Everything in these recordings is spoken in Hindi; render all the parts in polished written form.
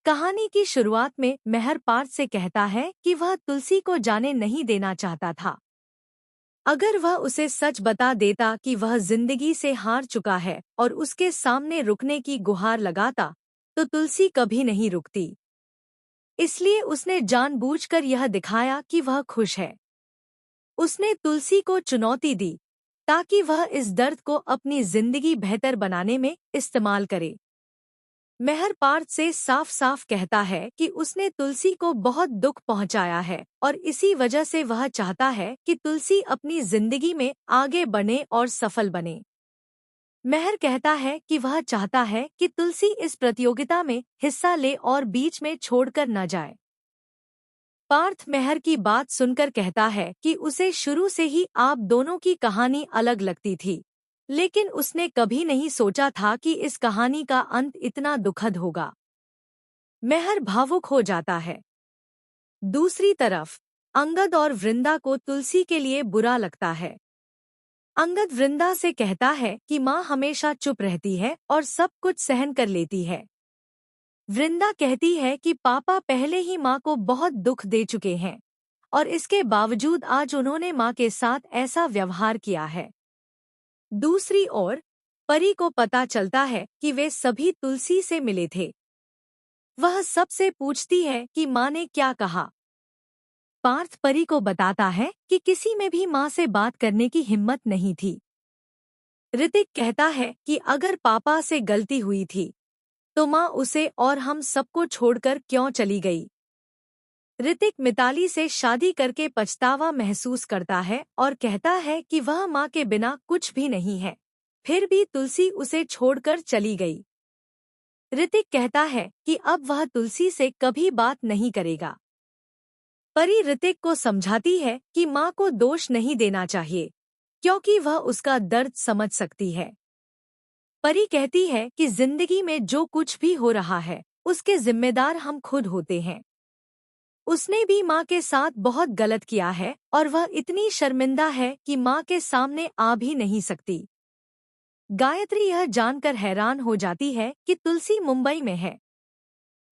कहानी की शुरुआत में मेहर पार्थ से कहता है कि वह तुलसी को जाने नहीं देना चाहता था। अगर वह उसे सच बता देता कि वह जिंदगी से हार चुका है और उसके सामने रुकने की गुहार लगाता, तो तुलसी कभी नहीं रुकती। इसलिए उसने जानबूझकर यह दिखाया कि वह खुश है। उसने तुलसी को चुनौती दी ताकि वह इस दर्द को अपनी जिंदगी बेहतर बनाने में इस्तेमाल करे। मेहर पार्थ से साफ साफ कहता है कि उसने तुलसी को बहुत दुख पहुंचाया है और इसी वजह से वह चाहता है कि तुलसी अपनी जिंदगी में आगे बढ़े और सफल बने। मेहर कहता है कि वह चाहता है कि तुलसी इस प्रतियोगिता में हिस्सा ले और बीच में छोड़कर न जाए। पार्थ मेहर की बात सुनकर कहता है कि उसे शुरू से ही आप दोनों की कहानी अलग लगती थी, लेकिन उसने कभी नहीं सोचा था कि इस कहानी का अंत इतना दुखद होगा। मेहर भावुक हो जाता है। दूसरी तरफ अंगद और वृंदा को तुलसी के लिए बुरा लगता है। अंगद वृंदा से कहता है कि माँ हमेशा चुप रहती है और सब कुछ सहन कर लेती है। वृंदा कहती है कि पापा पहले ही माँ को बहुत दुख दे चुके हैं और इसके बावजूद आज उन्होंने माँ के साथ ऐसा व्यवहार किया है। दूसरी ओर परी को पता चलता है कि वे सभी तुलसी से मिले थे। वह सबसे पूछती है कि माँ ने क्या कहा। पार्थ परी को बताता है कि किसी में भी माँ से बात करने की हिम्मत नहीं थी। ऋतिक कहता है कि अगर पापा से गलती हुई थी तो माँ उसे और हम सबको छोड़कर क्यों चली गई। ऋतिक मिताली से शादी करके पछतावा महसूस करता है और कहता है कि वह माँ के बिना कुछ भी नहीं है, फिर भी तुलसी उसे छोड़कर चली गई। ऋतिक कहता है कि अब वह तुलसी से कभी बात नहीं करेगा। परी ऋतिक को समझाती है कि माँ को दोष नहीं देना चाहिए, क्योंकि वह उसका दर्द समझ सकती है। परी कहती है कि जिंदगी में जो कुछ भी हो रहा है उसके जिम्मेदार हम खुद होते हैं। उसने भी माँ के साथ बहुत गलत किया है और वह इतनी शर्मिंदा है कि माँ के सामने आ भी नहीं सकती। गायत्री यह जानकर हैरान हो जाती है कि तुलसी मुंबई में है।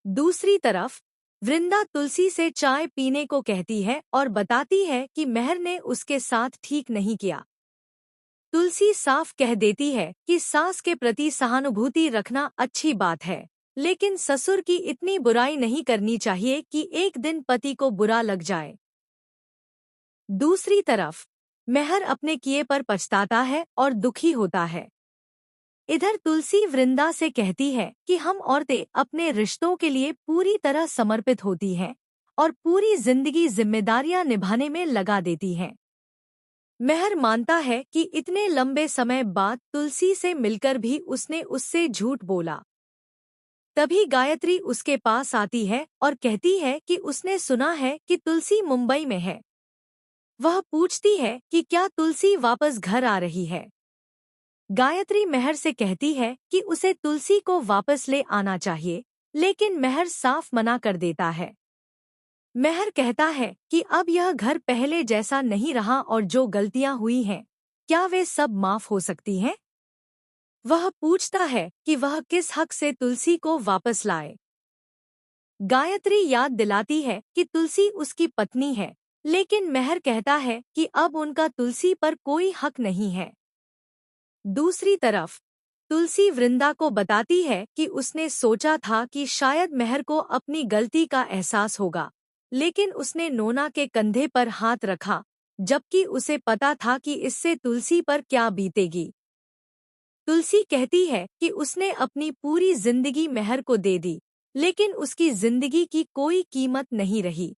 दूसरी तरफ वृंदा तुलसी से चाय पीने को कहती है और बताती है कि मेहर ने उसके साथ ठीक नहीं किया। तुलसी साफ कह देती है कि सास के प्रति सहानुभूति रखना अच्छी बात है, लेकिन ससुर की इतनी बुराई नहीं करनी चाहिए कि एक दिन पति को बुरा लग जाए। दूसरी तरफ मेहर अपने किए पर पछताता है और दुखी होता है। इधर तुलसी वृंदा से कहती है कि हम औरतें अपने रिश्तों के लिए पूरी तरह समर्पित होती हैं और पूरी जिंदगी जिम्मेदारियां निभाने में लगा देती हैं। मेहर मानता है कि इतने लंबे समय बाद तुलसी से मिलकर भी उसने उससे झूठ बोला। तभी गायत्री उसके पास आती है और कहती है कि उसने सुना है कि तुलसी मुंबई में है। वह पूछती है कि क्या तुलसी वापस घर आ रही है। गायत्री मेहर से कहती है कि उसे तुलसी को वापस ले आना चाहिए, लेकिन मेहर साफ मना कर देता है। मेहर कहता है कि अब यह घर पहले जैसा नहीं रहा और जो गलतियां हुई हैं, क्या वे सब माफ हो सकती हैं? वह पूछता है कि वह किस हक से तुलसी को वापस लाए। गायत्री याद दिलाती है कि तुलसी उसकी पत्नी है, लेकिन मेहर कहता है कि अब उनका तुलसी पर कोई हक नहीं है। दूसरी तरफ तुलसी वृंदा को बताती है कि उसने सोचा था कि शायद मेहर को अपनी गलती का एहसास होगा, लेकिन उसने नोना के कंधे पर हाथ रखा, जबकि उसे पता था कि इससे तुलसी पर क्या बीतेगी। तुलसी कहती है कि उसने अपनी पूरी जिंदगी मेहर को दे दी, लेकिन उसकी जिंदगी की कोई कीमत नहीं रही।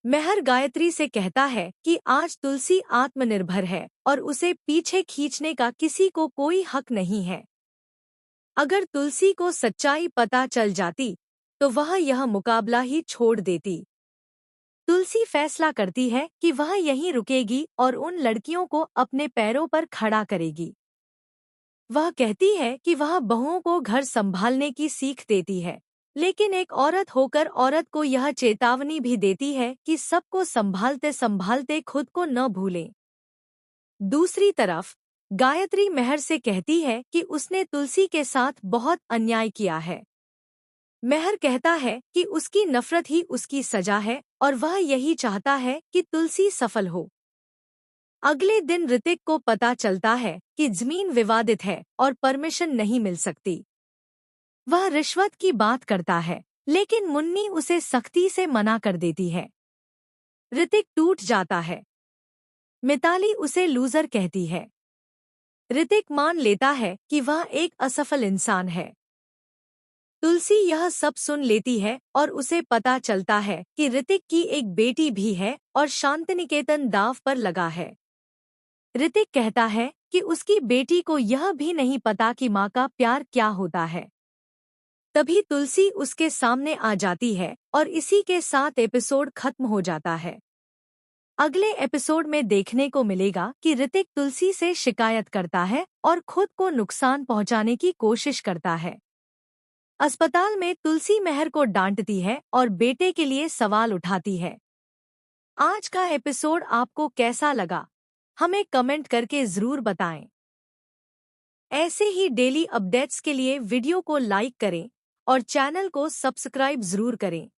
मेहर गायत्री से कहता है कि आज तुलसी आत्मनिर्भर है और उसे पीछे खींचने का किसी को कोई हक नहीं है। अगर तुलसी को सच्चाई पता चल जाती तो वह यह मुकाबला ही छोड़ देती। तुलसी फैसला करती है कि वह यहीं रुकेगी और उन लड़कियों को अपने पैरों पर खड़ा करेगी। वह कहती है कि वह बहुओं को घर संभालने की सीख देती है, लेकिन एक औरत होकर औरत को यह चेतावनी भी देती है कि सबको संभालते संभालते खुद को न भूलें। दूसरी तरफ गायत्री मेहर से कहती है कि उसने तुलसी के साथ बहुत अन्याय किया है। मेहर कहता है कि उसकी नफरत ही उसकी सजा है और वह यही चाहता है कि तुलसी सफल हो। अगले दिन ऋतिक को पता चलता है कि जमीन विवादित है और परमिशन नहीं मिल सकती। वह रिश्वत की बात करता है, लेकिन मुन्नी उसे सख्ती से मना कर देती है। ऋतिक टूट जाता है। मिताली उसे लूजर कहती है। ऋतिक मान लेता है कि वह एक असफल इंसान है। तुलसी यह सब सुन लेती है और उसे पता चलता है कि ऋतिक की एक बेटी भी है और शांतिनिकेतन दांव पर लगा है। ऋतिक कहता है कि उसकी बेटी को यह भी नहीं पता कि माँ का प्यार क्या होता है। तभी तुलसी उसके सामने आ जाती है और इसी के साथ एपिसोड खत्म हो जाता है। अगले एपिसोड में देखने को मिलेगा कि ऋतिक तुलसी से शिकायत करता है और खुद को नुकसान पहुंचाने की कोशिश करता है। अस्पताल में तुलसी मेहर को डांटती है और बेटे के लिए सवाल उठाती है। आज का एपिसोड आपको कैसा लगा? हमें कमेंट करके जरूर बताएं। ऐसे ही डेली अपडेट्स के लिए वीडियो को लाइक करें और चैनल को सब्सक्राइब जरूर करें।